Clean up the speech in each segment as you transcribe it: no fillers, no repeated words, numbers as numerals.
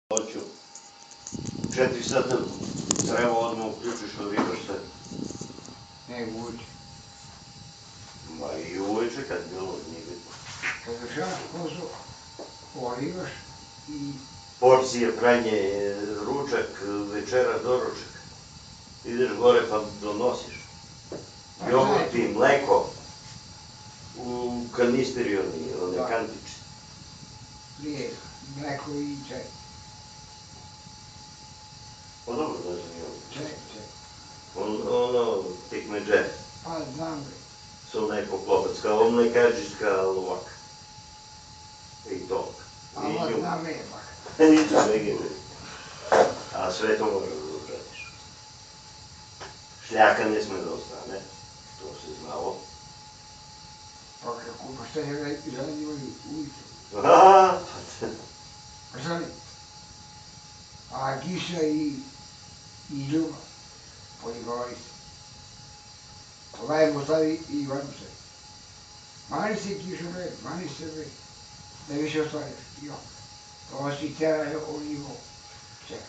Noću, 4 sata treba odmah uključiš od riba sve. Ne, uveče. Ma i uveče kad bilo, nije bitno. Kad završavaš posao, orivaš i... Porcije, pranje, ručak, večera, doručak. Ideš gore pa donosiš. Jogurt i mleko u kanisteri one kantiče. Prije mleko i čaj. Pa dobro da znam jogurt. Čaj. Ono, tikmeđe. Pa znam ga. Su neko klopac, kao mlekađiska lovaka. I to. A ovo znam je bak. Ništa ne gine. A sve to moraš da upratiš. Šljaka ne sme da ostane. To se znalo. Pa kako, pa šta je radio ulicu? Aha! Pa šta li? A Giša i Ljuba, poligovali se. Lajevo stavi i Ivanu stavi. Mani se Giša bre, mani se bre. Ne više ostaviš, jo. Ovo si tjera u nivo. Čeka.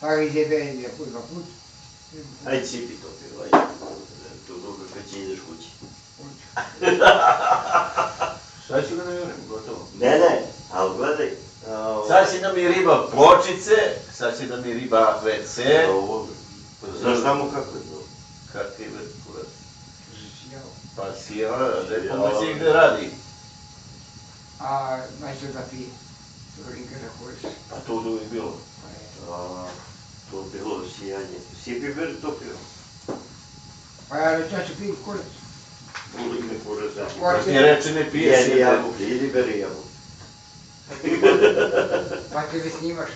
Tako izjebe je put na put. Ajde sipi to pivo, ajde. To dobro kad će ideš kući. Šta ću ga ne vjerujem, gotovo. Ne, ali gledaj. Sad će da mi riba pločice, sad će da mi riba WC. Znaš tamo kako je to? Kako je već kurac? Zasijao. Pa sjela, da je pomoći gde radi. A majstor da pije. Druginka da koriš. Pa to uvijek bilo. Pa je. To bilo sijanje. Sipi ber to pivo. Pa ja reći, ja ću pijem kurac. Uvijek me kurac. Pa ti reče ne pije se. Jedi jabuke, idi beri jabuke. Pa ti me snimaš.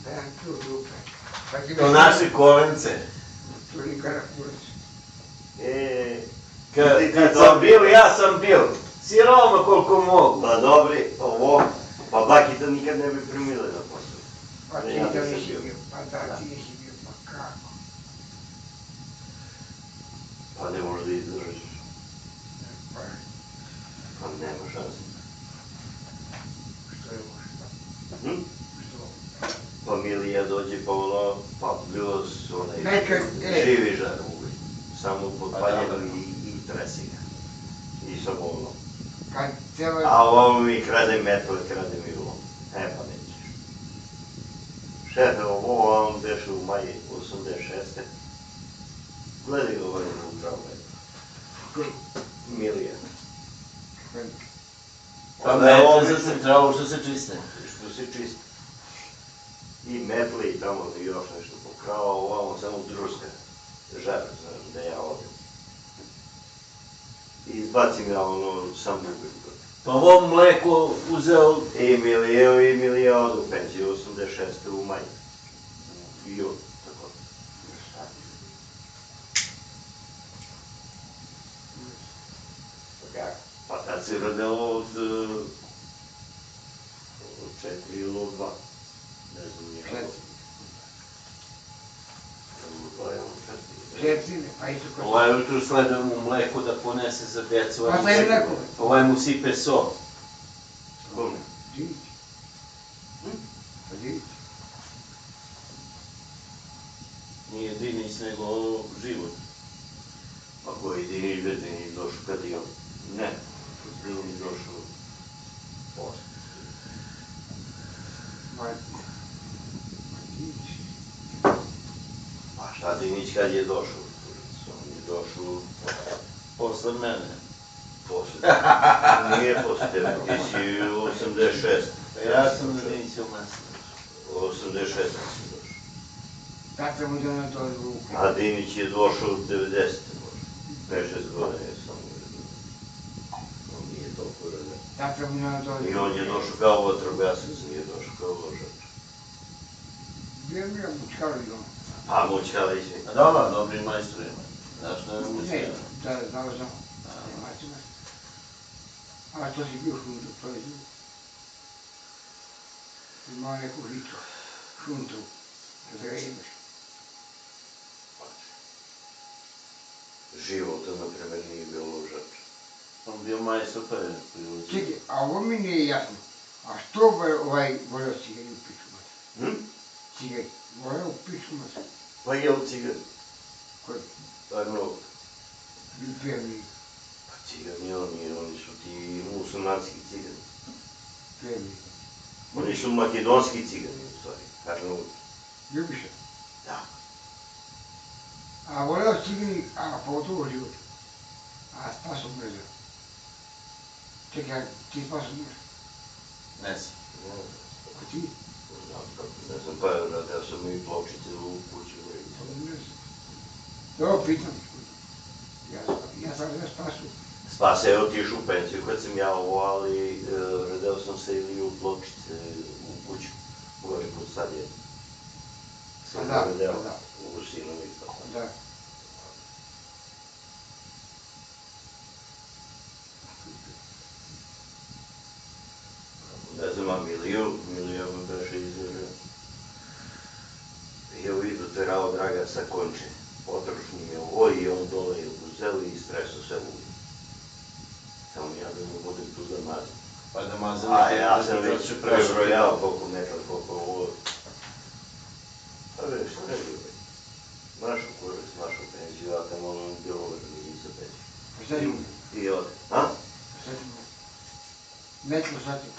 Da, tu dupe. Pa ti me To naše kolence. Druginka da kurac. Kad sam bil, ja sam bil. Siroma koliko mogu. Pa dobri, ovo, pa bakita nikad ne bi primile na posao. Pa ti Ja da nisam nisi bio. bio. Pa da, ti nisi bio. Pa kako? Pa ne možeš da izdržiš. Pa Pa nema šanse. što je možda? Što? Familija dođe pa ono, pa bilo su onaj Nekad, živi žar uglj. Samo podpaljeno i tresi ga. I samo ono. Kad cijelo... A ovo mi krade metle, krade mi lom. Pa nećeš. Šefe, ovo vam deše u maji 86. Gledaj ga ovaj upravo metle. Koji? Milija. Pa metle za centralu što se čiste. Što se čisti. I metle i tamo još nešto pokrao, ovamo samo druska. Žar, znaš, da ja odim. I izbacim ja ono sam uglj. Pa ovom mleko uzeo... Emilija odu u penziju 86. u maju. I on, tako. Pa kako? Pa tad se rodilo od 4 ili od 2. Ne znam nije kako. Četiri, pa isto kod... Ovaj ujutru sleduje mu mleko da ponese za djecu. Pa taj mleko? Ovaj mu sipe so. Kome? Divić. Pa Divić. Nije Dinić, nego Život. Pa koji Dinić, već Dinić došao kad je on? Ne, Dinić došao posle. Ma Divić. Pa šta Dinić kad je došao? On je došao Posle mene. posle. Nije posle tebe, ti si 86. Ja sam na Dinića u mesecu. 86 si došao. Tata mu da na to ruku. A Dinić je došao 90. 5-6 godina je samo. On nije toliko rade. Tata mu da na to ruku. I on je došao kao vatrogasac, nije došao kao vožač. Bio mi ga mučkali on. Pa mučkali si. A dobro, dobri majstori ima. Znaš što je Ne, mučkali? da, znao znam. A to si bio šunto, to je drugo. Imao neku žicu, šuntu, da ga imaš. Života, na primjer, nije bio ložač. On bio majstor pa je prilučio. Čekaj, a ovo mi nije jasno. A što voleo cigani u pičku mater? Cigani, voleo u pičku mater. Pa je u cigani. Koji? Pa mnogo. Pijani, Pa cigani oni su ti muslimanski cigani. pijani. Oni su makedonski cigani u stvari. Arnauti. Ljubiša. Da. A voleo cigani, a pogotovo u životu. A Spaso mrzeo. Čekaj, ti Spaso mrzeo? Ne znam. A ti? Ne znam, pa radio sam i pločice u kući u Revicu. Ne znam. Dobro, pitam. Ja sam za Spasu. Spase je otišao u penciju kad sam ja ovo, ali radeo sam se ili u pločice u kuću. Gore kod Stadijena. Sam Da, radeo da. u Sinovi. Da. Ne znam, a Milija me beše izvežio. Je u vidu terao Draga sa konče. Potrošni je ovo i on dole je uzeli i streso sve u. Samo ja da ne budem tu da mazim. Pa da mazam. A ja sam već prebrojao koliko metra, koliko ovo. Pa već, šta je bilo? Našu kurac, našu penziju, a tamo ono bilo vrlo za penziju. Pa šta ćemo? I ode. A? Pa šta ćemo? Metlo šta ćemo?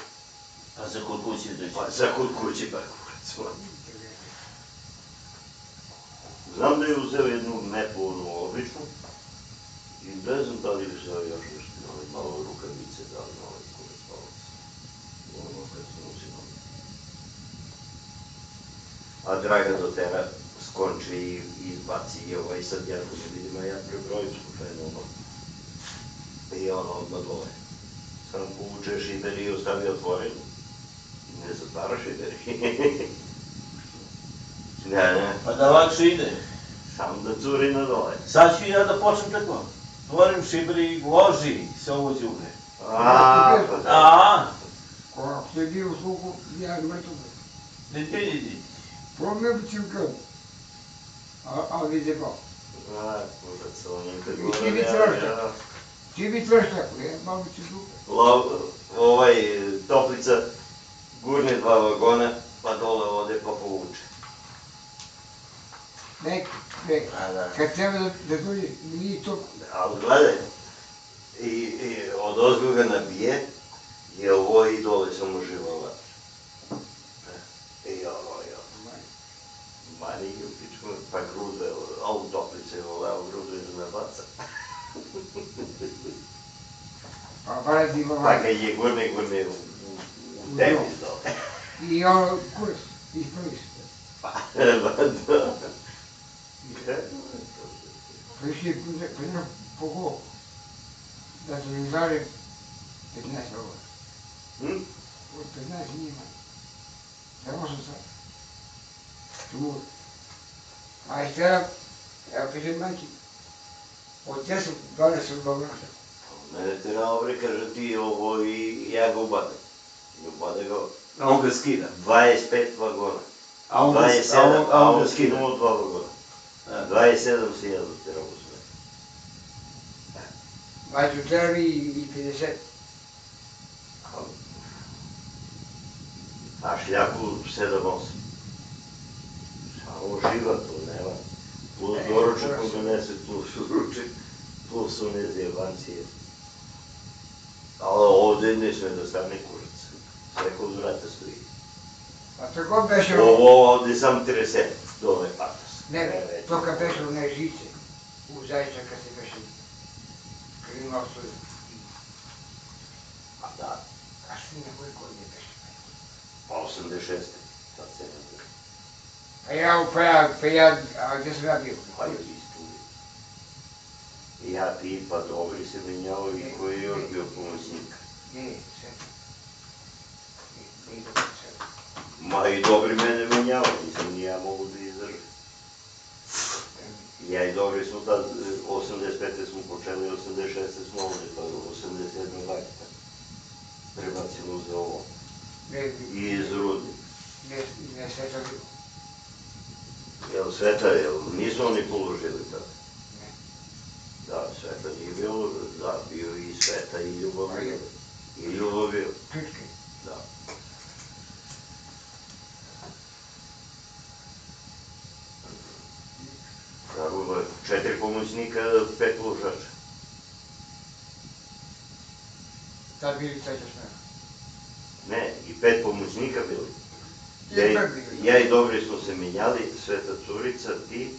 Pa za kod kući doći. Pa za kod kući pa kurac. Znam da je uzeo jednu metlu, onu običnu, i ne znam da li je uzeo još nešto, malo rukavice, da li malo kurac palac. Ono kad sam uzimao. A Draga dotera skonči i izbaci i sad ja to ne vidim, a ja prebrojim slučajno ono. I ono odmah dole. Sam povuče šiber i ostavi otvoren. Ne zatvara šiber. Ne. Pa da lakše ide. Samo da curi na dole. Sad ću ja da počnem tako. Otvorim šiber i loži se ovo đubre. A? Ako ste bio u sluku, ja mrtvo. Ne. Pomne bi ti u krv. A vidi pa. Kurac, onim kad I ti bi tvrštak. Ti bi tvrštak, ne, malo bi ti dupe. Toplica gurne 2 vagona, pa dole ode pa povuče. Ne, Da. kad treba da dođe, nije to. Ali gledaj, i od ozgo ga nabije, i ovo i dole samo živala. I ovo, mani je u pičku, pa grude, a u toplice vole, a u grude da me baca. Pa vrati Pa ovaj. kad je gurne u tebi dole. I ono, kurac, ispravi se. Pa da. Prišli prema pogo. Da se mi zare 15 ovo. Od 15 njima. Samo sam sad. Tu. A istera, evo kažem majki, od 10-12 vagona. Mene terao bre, kaže ti ovo i ja ga ubadam. I ubade ga A on ga skida. 25 vagona. A on ga 27, a on skida. skinuo 2 vagona. 27 si ja doterao u sve. Majke teravi i 50. A šljaku 7-8. Samo živa to nema. Plus doručak mu donese, plus ručak, plus one zjebancije. Ali ovdje ne sme da stane kurac. Sve kod vrata stoji. A tako beše Ovo ovdje sam trese, dole patos. ne, to kad beše one žice, u Zajča kad se beše, kad ima svoju. A da, A svi na koje godine beše? pa 86. Sad se ne zna. Pa ja, a gdje sam ja bio? Pa je isto. I ja ti pa Dobri se menjao i koji je još bio pomoćnik. Ne, sve. Ne, sve. Ma i Dobri mene menjao, nisam ni ja mogu da izdržim. Ja i Dobri smo tad, 85. smo počeli, 86. smo ovdje, pa 87. vakita. Prebacimo za ovo. I iz Rudnika. Ne, sve to bilo. Jel Sveta, nisu oni položili tad? Ne. Da, Sveta nije bilo, da, bio i Sveta i Ljubav bio. I Ljubav bio, Čučke. da. 4 pomoćnika, 5 ložača. Tad bili treća smena. Ne, i 5 pomoćnika bili. I pet bili. Ja i Dobri smo se menjali, Sveta Curica, ti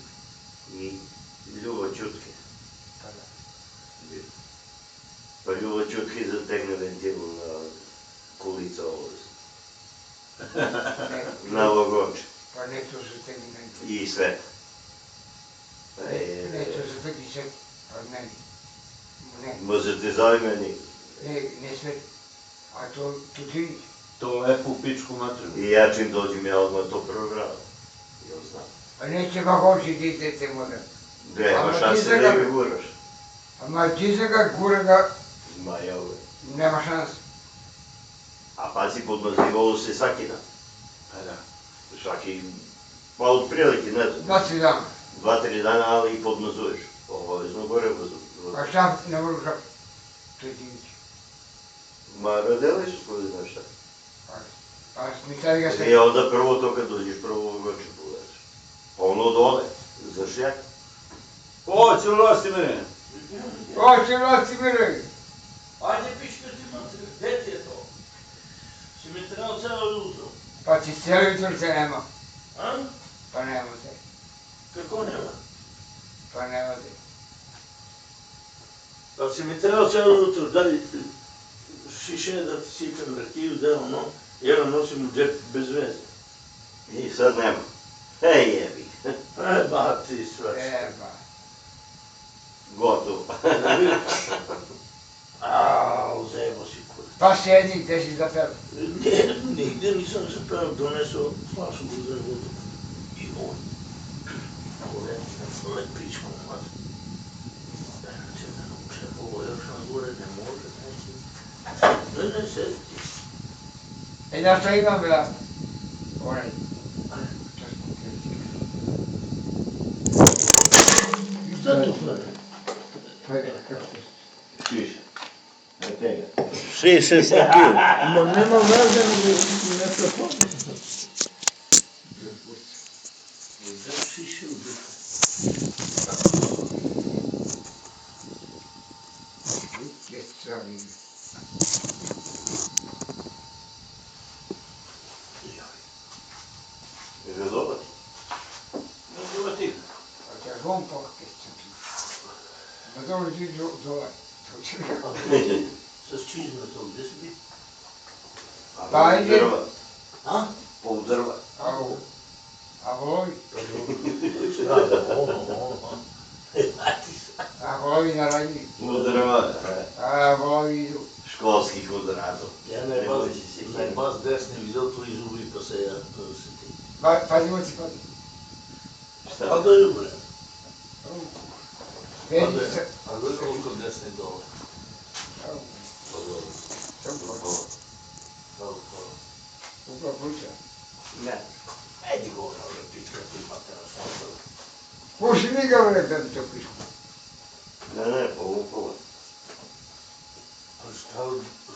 i Ljubo Ćutke. Pa da. Pa Ljubo Ćutke zategne ventilu na kulica olozi. Na logoče. Pa neću se tebi meni. I Sveta. Neću se tebi sve od meni. Ne, Može te zove meni. ne sve. A to ti To lepu pičku materiju. I ja čim dođem, ja odmah to program. Jel znam? pa neće ga hoći ti dete moda. Gle, Ama ma šta ti se se ne ga- bi guraš? Ma ti se ga gura ga, Ma jel, nema šanse. a pazi, podmazivalo se svaki dan. Pa da. Svaki, pa od prilike, ne znam, 20 dana. 2-3 dana, ali i podmazuješ. Obavezno gore vozu. Pa šta ne možeš da... To je ti. Ma radeli su koji znaš šta. Pa smitali ga se... I onda prvo to kad dođeš, prvo logoče pogledaš. Pa ono dole, za šljak. O, Ćelovasti mene. O, će vlasti miraju. Ajde piška ti materi, gdje ti je to? Si mi trebao celo jutro. Pa ti cijelo jutro se nema. A? Pa nema te. Kako nema? Pa nema te. Pa si mi trebao celo jutro, daj šiše da ti sipem rakiju, da ono, jer nosim u džep bez veze. I sad nema. Ej, jebi. Ba ti sve. Eba. Gotovo. Au, zajebo si kur. Pa sjedi gdje si zapeo. Ne, nigdje nisam se pravio, donesao flašu za vodu. I on. Lepičku mat. Će da nauče, ovo još na gore ne može, neće. Ne, sedi ti. E da što imam ja? Onaj. Šta tu pravi? To je kako se... Šiša. Ne tega. Šiše sa kim? Ma nema veze, ne se pomisli. Da šiše u duhu. Je stvari. Je ga dobar? Ne treba ti. A te žon pokake sam ti. Ma dobro ti dole. To će ga... Sa čizme to, gdje si bio? Pa Pa ide. drva. A? Pol drva. A volovi? Ono. A volovi na radnji. U drva. A volovi idu. Školski kvadrato. Ja ne bas desni vidio tu izubi pa se ja prosjetim. Pazimo ti padi. Šta? Pa da je bre. Vedi se. A da je koliko desni dole. Pa dobro. Hvala. Upravo priča. Ne. Ajde govora, bre, pička, ti imate na svom. Puši mi ga bre da mi to pišu. Ne, povukova.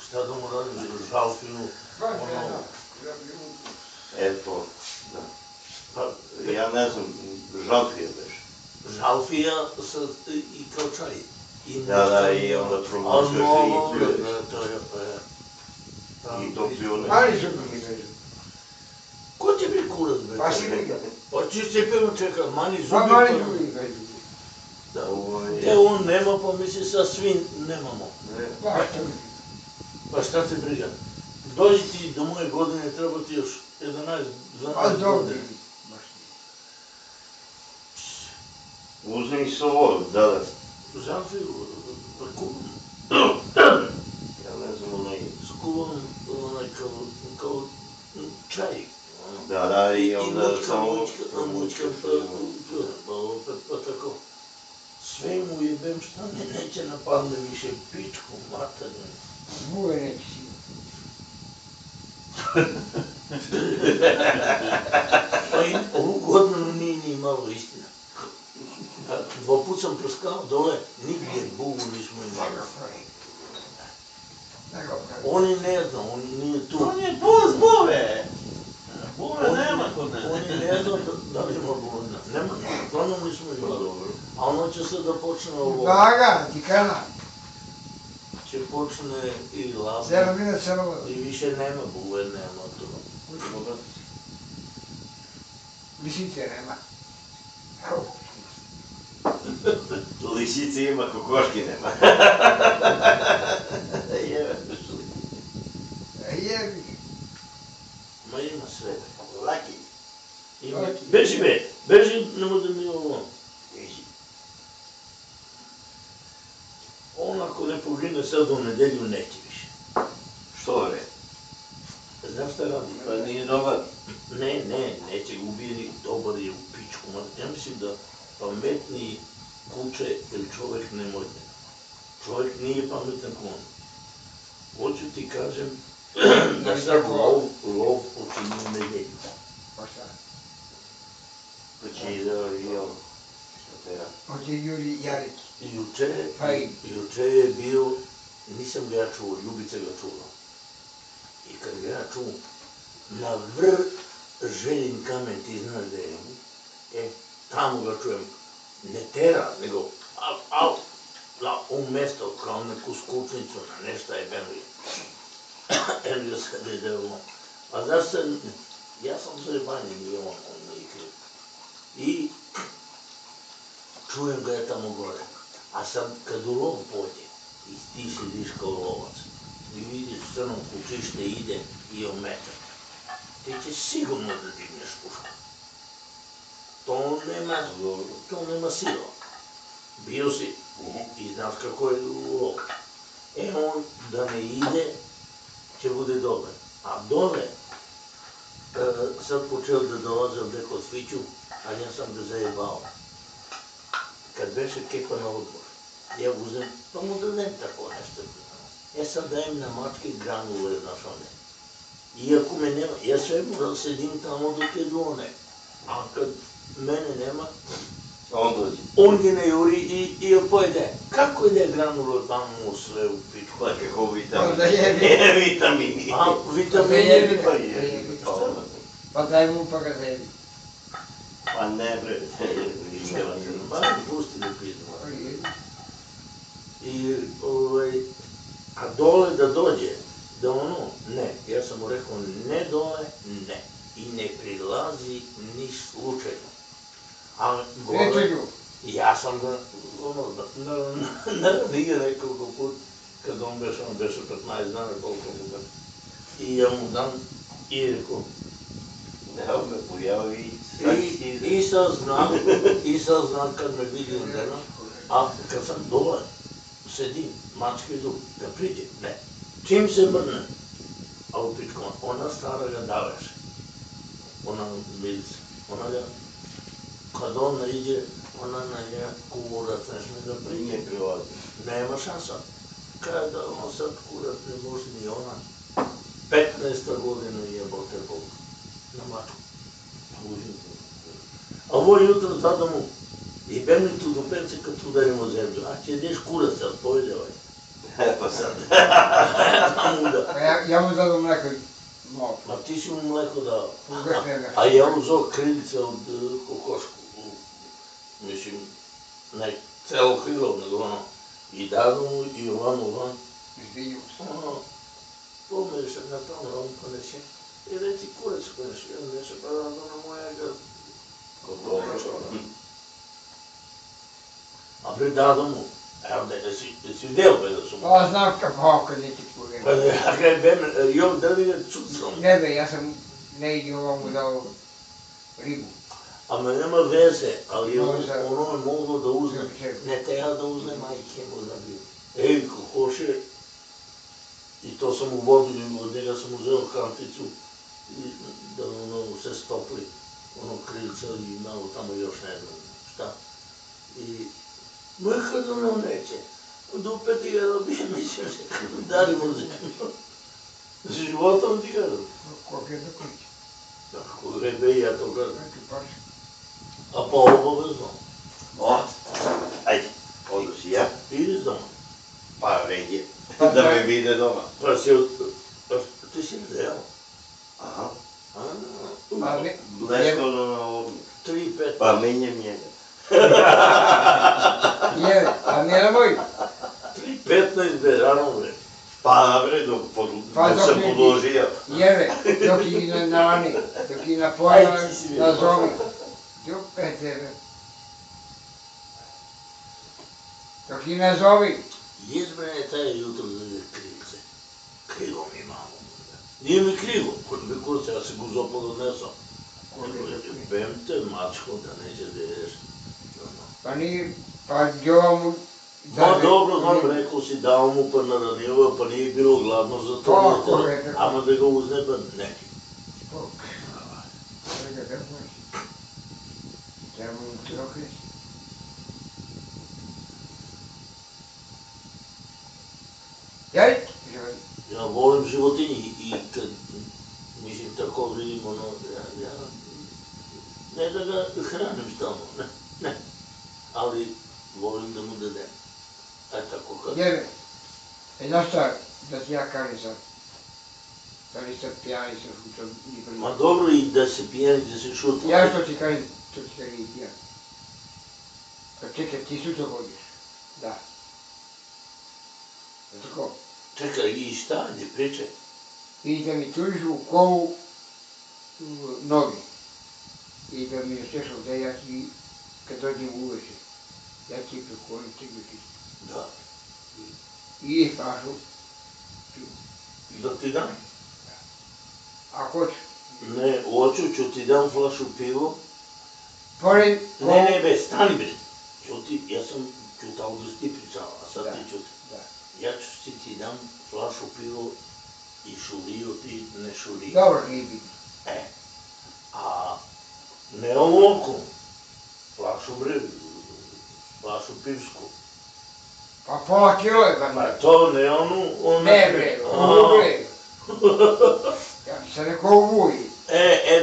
Šta da mu radim, žalfinu, ono, Eto, da. Pa, ja ne znam, žalfija beš. žalfija i kao čaj. Da, i onda promoćeš i pljuješ. To je, pa je. I to pljune. Ali su mi vežu. Ko će biti kurac, bre? Pa si mi ga. Pa ti se pevno čeka, mani zubi. Pa mali su mi vežu. Da. Ovo je... Te on nema, pa mi se sa svim nemamo. Ne. Pa što mi. Pa šta te briga? Dođi ti do moje godine, treba ti još 11, 12 Pa dobro. godine. Uzmi se ovo, da. Žalfiju, pa kuvam. Ja ne znam, onaj... Skuvam onaj kao čaj. Da, i onda samo... mučkam, pa opet pa tako. Sve mu jebem šta mi neće napadne više pičku, maternu. Zbuje neći si. Pa i ovu godinu nije ni malo istina. 2 put sam prskao dole, nigdje bugu nismo imali. Oni ne zna, on nije tu. On je pust bove. Bove nema kod nas. Oni ne zna da li ima buvna. Nema, stvarno nismo imali. A ono će se da počne ovo, Vaga, ti kana. će počne i labi, 7 minuta se ovo. i više nema buve, nema to. Lisice nema. Lisice ima, kokoški nema. Jebe. Jebi. Ma ima sve. Laki. Ima. Beži be, beži, nemoj da mi ovo. On ako ne pogine sad u nedelju, neće više. Što bre? Znaš šta radi? Pa nije dobar. Ne, neće ga ubijeni, dobar je u pičku. Ja mislim da pametniji kuće ili čovjek ne može. Čovjek nije pametan ko on. Hoću ti kažem da sad lov počinje u nedelju. Pa šta? Pa će da je ovo. Što te radi? Hoće Juri Jarić. Juče je bio, nisam ga ja čuo, Ljubica ga čula. I kad ga ja čuo, na Željin kamen, ti znaš da je, tamo ga čujem, ne tera, nego u mesto, kao neku skučnicu, na nešto je Benlija. Engleska da je delimo. A znaš se, ja sam sve banjen i on me i kriv. I čujem ga je tamo gore. A sad, kad u lov pođe, i ti sediš kao lovac, i vidiš crno kučište ide i ometa, ti će sigurno da digneš pušku. To nema sila. Bio si i znaš kako je u lovu. On da ne ide, će bude dobar. A dole, sad počeo da dolaze ovdje kod Sviću, a ja sam ga zajebao. Kad beše kepa na odmor, ja uzem, pa mu dodem tako nešto. Sad dajem na mačke granule, znaš one. Iako me nema, ja sve moram sedim tamo dok je do one. A kad mene nema, on ga ne juri i pojede. Kako ide granule tamo sve u pičku? Pa kako vitamini? Pa da jebi. Vitamini. A, vitamini? Pa jebi. Pa daj mu pa ga zajebi. Pa ne bre. Pa pusti da pizdu. Pa jebi. I, a dole da dođe, da ono, ne, ja sam mu rekao, ne dole, ne. I ne prilazi ni slučajno. A gore, ja sam ga, nije nekoliko put, kad on beše 15 dana, koliko mu ga. I ja mu dam, i rekao, Evo me pojavi i sad znam kad me vidi od dena, a kad sam dole, sedim, mačke idu, da priđe, ne. Čim se mrne, a u pičku, ona stara ga daveše. Ona milica, ona ga, kad on ne iđe, ona na njega kurac ne sme da priđe. nije prilazi. Nema šansa. Kada on sad kurac ne može ni ona, 15. godina jebote Bog, na mačku. A ovo jutro tada mu, i bem li tu do pence kad tu udarimo zemlju, a će ideš kurac sad, pojede ovaj. Pa sad. Pa ja mu zadam mleko malo. A ti si mu mleko dao. Ugasne ga. A ja uzao krilice od kokošku. Mislim, ne celo krilo, nego ono. I dao mu i ovamo van. Izvinju se. Ono, pomeše na tamo, on poneše. I reci kurac poneše, ja neše, pa da ona moja ga... A bre dao mu, evo da si vidjel be da su mu. Pa znam kako neće pogledati. Pa ja kaj bem, joj da li je cucom. Ne be, ja sam negdje ovomu dao ribu. A me nema veze, ali ono je moglo da uzme, ne treba da uzme majke mu da bi. Ej, ko hoće, i to sam u vodu, od njega sam uzeo kanticu, da ono se stopli, ono krilica i malo tamo još ne znam šta. I, moj kad ono neće, dupeti ga dobije, mislim, dali mu zemlju. Životom ti ga dobije. Koliko je do kuće? Tako rebe, ja to gledam. Neki paš. A pa obavezno. O, ajde, odu si ja, Idi s doma. pa red je, da me vide doma. Pa si, ti si zdeo. Aha, Pa ne, nešto na ovom, 3-5. pa menjam njega. Jele, a nemoj. 15 bežano bre. Pa bre, dok se podložio. Jele, dok ih ne nani, dok ih napojila, nazovi. Ljupe tebe. Dok ih nazovi. Izbrane taj jutro za krivce. Krivo mi malo. Nije mi krivo, kod mi kurca, ja se go zopad odnesam. Jebem te mačko da neće da jedeš. Pa nije, pa djeva mu... Ma dobro, znam, rekao si dao mu pa naranio, pa nije bilo gladno za to. Tako je, tako. Ama da ga uzne, pa ne. Spok. Čega da može. Treba mu se okresi. Jaj, želi. Ja volim životinje i kad, mislim, tako vidim, ono, ja ne da ga hranim stalno, ne, ali volim da mu dadem. Tako kad... Jebe, znaš šta, da ti ja kažem sad. Da li ste pijani sa šutom nikoli. Ma dobro i da se pijani, da se šuta. Ja što ti kažem i pijan. Pa čekaj, ti sutra vodiš. Da. Tako. Čekaj, i šta, ne pričaj. I da mi turiš u kovu noge. I da mi još ovdje, ja ti, kad dođem uveče, ja ti prekolim cigli. Da. I pašu. Da ti dam? A hoću. Ne, hoću, ću ti dam flašu pivo. Pored... Ne, be, stani bre. Ćuti, ja sam čutao da si ti pričala, a sad ti čuti. Da. Ja ću ti dam flašu pivo i šuliju ti ne šuliju. Dobro, nije bitno. A ne ovoliko, flašu pivsku. Pa pola kilo je da Pa mi. to ne onu... Ne bre, ovu bre. Ja bi se rekao ovu i.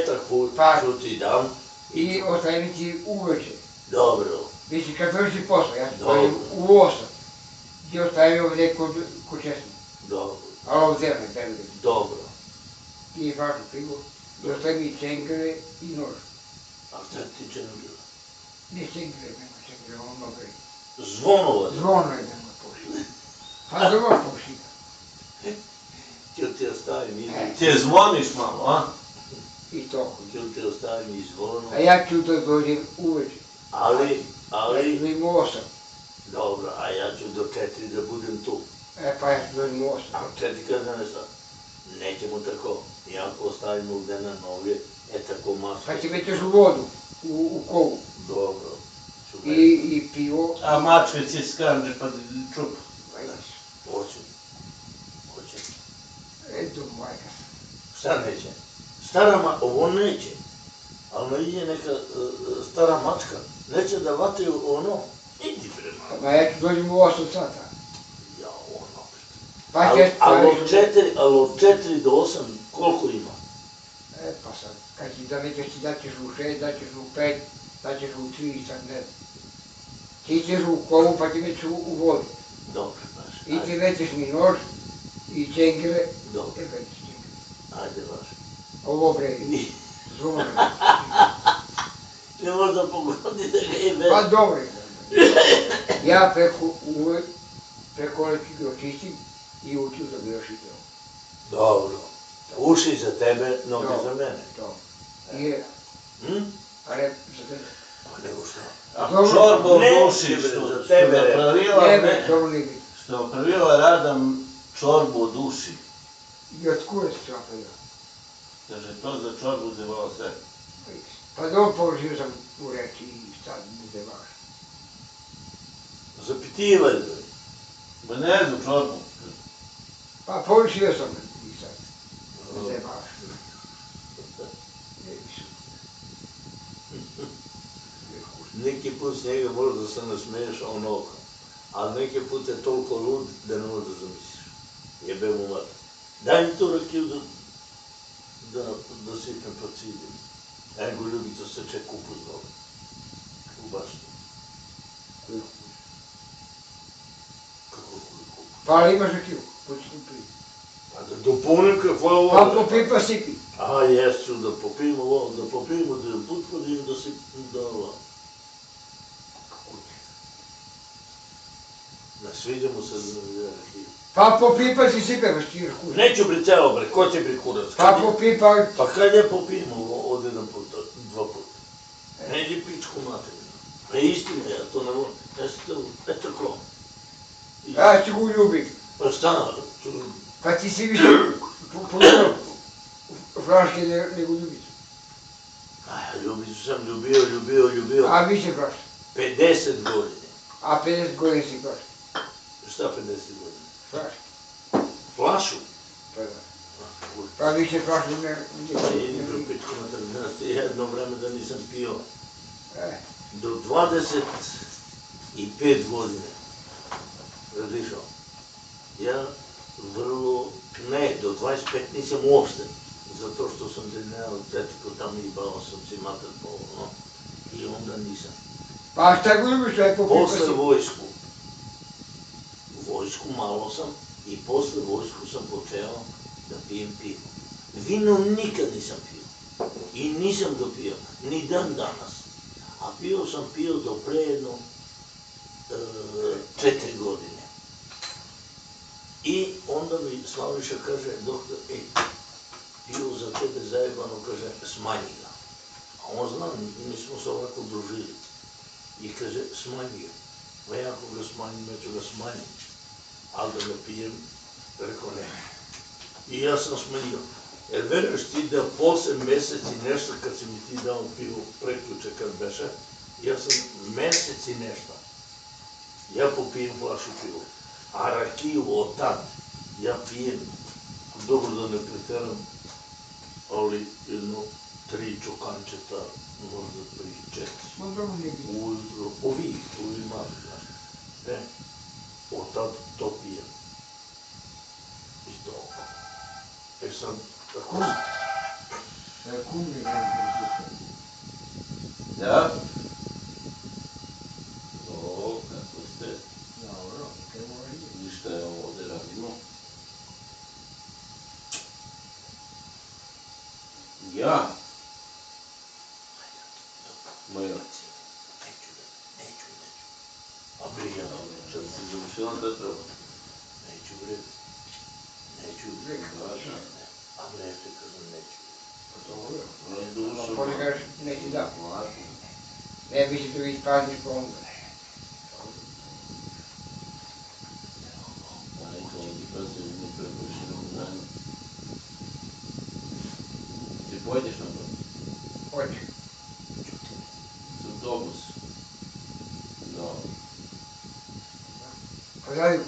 Tako Pa. ću ti dam. I ostavim ti uveče. Dobro. Mislim, kad dođi posla, ja ti Dobro. stavim u 8. Ti ostavim ovdje kod česmi. Dobro. A ovdje me bebe. Dobro. I vašu pivo. I ostavim i čengre i nož. A šta ti će nam bilo? Ne čengre, nema čengre, ono bre. Zvonovac. Zvono je da me pošli. Pa zvono pošli. Ću ti ostavim i... Ti zvoniš malo, a? I to. Ću ti ostavim i zvono. A ja ću da dođem uveče. Ali... Ja ću dođem u 8. Dobro, a ja ću do 4 da budem tu. Pa ja ću dođem u 8. A 4 kada ne sad? Nećemo tako. Iako ostavimo ovdje na noge, tako masko. Pa ti mećeš u vodu, u kovu. Dobro. I pivo. A mačke će skanđe pa čup. Hoću. Eto, majka. Šta neće? Ovo neće. Ali ne ide neka stara mačka. Neće da vataju ono. Idi prema. Pa ja ću dođem u 8 sata. Ja, ono. Pa će... Ali od 4 do 8 koliko ima? Pa sad, kad ti da nećeš ti daćeš u 6, daćeš u 5, daćeš u 3, sad ne. Ti ćeš u kovu pa ti mećeš u vodu. Dobro, baš. I ti mećeš mi nož i čengre. Dobro. Mećeš čengre. Ajde, baš. Ovo bre, zvono. Ne možda pogodi da ga je Pa dobro je. Ja preko leći ga očistim i učim da bi još i to. Dobro. Uši za tebe, noge za mene. To. Je, a ne za tebe. Pa nego šta? A Dobro. čorba u Ne, duši bre, što za tebe, napravila, Ne bre, dobro ne bi. što napravila Rada čorbu u duši. I od kure se to napravio. Kaže, to za čorbu uzimala sve. Pa dobro položio sam u reči i sad bude vaš. Zapitivaj, bre. Ba ne znam čorbu. Pa položio sam i sad bude vaš. Ne više. Neki put s njega možda se nasmeješ ono, ali neki put je toliko lud da ne možeš da zamisliš. Jebe mu mater. Daj mi tu rakiju da sipnem pa cidim. Aj go ljubica seče kupus dole. U baštu. Kako kupus? Pa ali imaš rakiju, hoću kupi. Pa da dopunim kakva je ovo. Pa popi pa sipi. A jesu, da popijemo ovo, da popijemo, da je put podim, da si da ovo. Ne sviđa mu se rakija. Pa popipa si sipe, stiš kući. Neću bre celo bre, ko će bre kurac? Pa popipa, Pa kad ja popijemo od jedan puta, dva puta? Neđe pičku materinu. Ne istina, ja to ne volim. Ja sam to, eto ko. ja ću ga ljubim. Pa šta? Pa ti si više pogledao flaške nego ljubicu. A ljubicu sam ljubio. A više flaške. 50 godine. A 50 godina si flaške. Šta 50 godina? Flaške. Flašu? Pa da. Pa više flaške ne... Idi bre pičku materinu, znaš ti jedno vreme da nisam pio. Do 25 godine. Razlišao. Ja vrlo, ne, do 25 nisam uopšte. Zato što sam trenirao atletiku, tamo i bavao sam si mater po ono. I onda nisam. Pa šta ga ljubiš, aj popipa si. Posle vojsku malo sam i posle vojsku sam počeo da pijem pivo. Vino nikad nisam pio. I nisam ga pio, ni dan danas. A pio do pre jedno 4 godine. I onda mi Slaviša kaže, doktor, pio za tebe zajebano, kaže, smanji ga. A on zna, mi smo se ovako družili. I kaže, smanji ga. Pa ja ako ga smanjim, ja ću ga smanjim. Ali da ga pijem, rekao ne. I ja sam smanjio. Jer veruješ ti da posle mesec i nešto, kad si mi ti dao pivo preključe kad beše, ja sam mesec i nešto. Ja popijem flašu pivo. A rakiju od tad, ja pijem, dobro da ne preteram, ali jedno 3 čokančeta, možda 3-4. Ma dobro nije bilo. Ujutro, ovi mali, znaš. Od tad to pijem. I to. Sad, tako Da kum je vrlo. Da? O, kako ste? Dobro, kaj mora je. Ništa je ovo ovde radimo. Ja? Moja. Neću. A bre, ja Kad si završila Petrova? neću bre. Neću. A bre, ja ti kažem neću. Dobro. Razdušao. Pa ne kažeš, neći da. Lako. Ne bi se to ispazniš pa onda. Ajde, ovdje pazim, ne prepošljeno dana. Ti pojdeš na to? Hoće. Za autobus. Da. Pa znaju. Ne.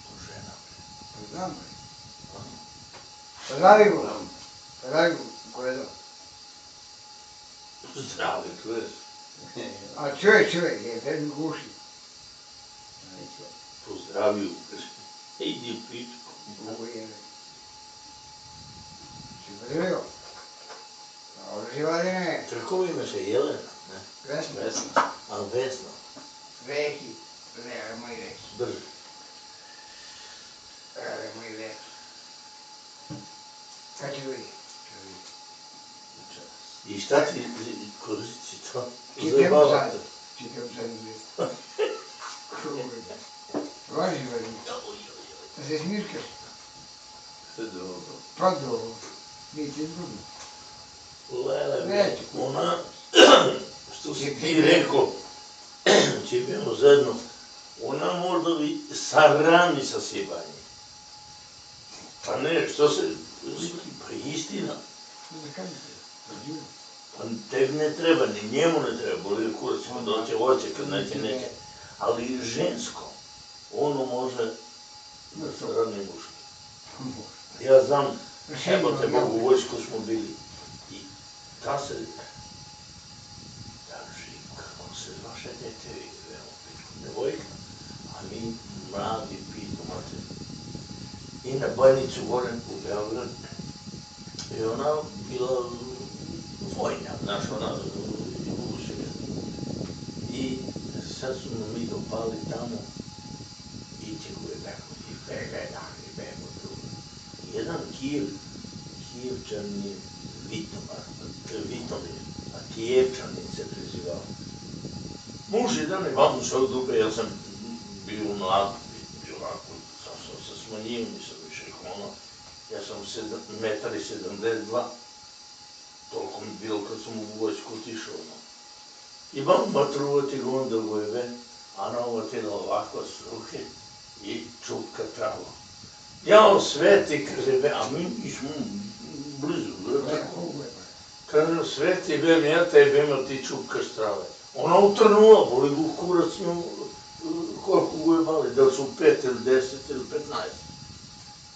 To žena bre. Pa znam. Pa znaju. Znam. Pa znaju ko je to. Zdravi, čuješ? A čovjek, je ten guši. Pozdravio, kaže. Idi pičku. Mogu je. Si podrio? Dobro si Vladine. Kako ime se Jelena? Ne? Vesna. Vesna. A Vesna? Veki. Ne, moj veki. Drži. Moj veki. Kad će vidi? I šta ti koristi to? Čitam Zabavate. sad. Čitam sad gdje. Važi Vladine. Da se smirkaš. Sve dobro. Pa dobro. Nije ti drugo. Lele, Neću. ona, što si ti rekao, će bilo zajedno, ona možda bi sarani sa sjebanjem. Pa ne, što se, pa istina, Da kažete. pa tebi ne treba, ni njemu ne treba, boli kurac, kad hoće, kad neće. Ali žensko, ono može da sarani muški. Ja znam, jebote, u vojsku smo bili. I ta se drži, kako se vaše dete, evo, devojka, a mi mladi pitu mater. I na Banjicu gore u Beograd. I ona bila vojna, znaš, ona ušega. I sad su mi dopali tamo i čekuje bego, i bego. Jedan Kijevčanin Vitomir, a Kijevčanin se prezivao. Muž jedan je vamo šao dupe, ja sam bio bio mlad, bio onako, sam se smanjio, nisam više ono. Ja sam 1,72 m, toliko mi bilo kad sam u vojsku otišao. Imam matruvati gondovojeve, a na ovo tijelo ovako struke i čupka travo. Ja sveti, kaže, a mi smo blizu, kaže, sveti, ja tebe ima ti čupkaš trave. Ona utrnula, boli gu kurac nju, koliko go je mali, da li su 5 ili 10 ili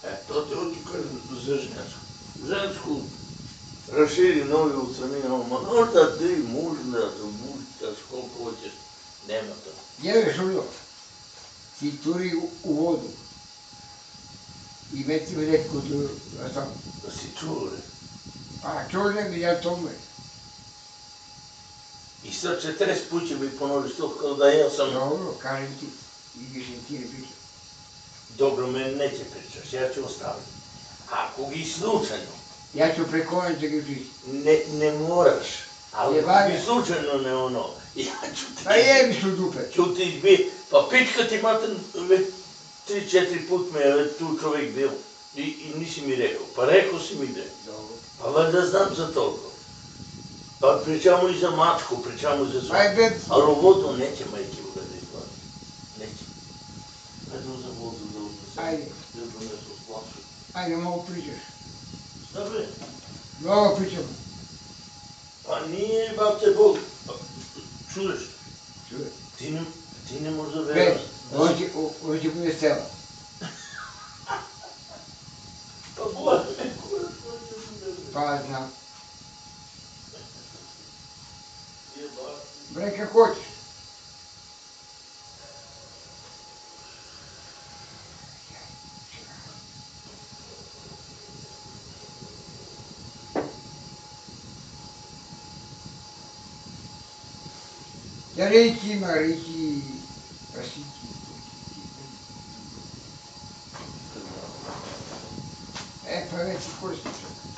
15. To te hoću kažem za žensku raširi novi ucrnina, možda ti mužna, mužitaš koliko hoćeš, nema to. Jebe šuljo, ti turi u vodu i meti mi netko tu, tamo. Da si čuo, ne? Pa čuo mi ja tome. I sad 40 put će mi ponoviš to kao da ja sam... Dobro, kažem ti, i više ti ne pričam. Dobro, meni neće pričaš, ja ću ostaviti. Ako gi slučajno... Ja ću preko ovdje da ga pričam. Ne moraš, ali ako gi slučajno ne ono, ja ću ti... Pa jebi su dupe. Ću ti izbiti, pa pička ti mater, već 3-4 put me je već tu čovjek bio i nisi mi rekao, pa rekao si mi da je. Dobro. Pa valjda znam za toliko. Pa pričamo i za mačku, pričamo i za sve. Ajde. Ali u vodu neće majke u da izgleda. Neće. Ajde za vodu da uzme. Ajde. Da donesu splašu. Ajde, malo pričaš. Šta bre? Mnogo pričamo. Pa nije, bate Bog. Pa, čuješ? Čuje. Ti ne možda Već, veraš. ovo će bude stela. Pa gledaj, Pa znam. Bre, kako hoćeš. Ja reći ima, reći prasići. Pa već i koristim čak.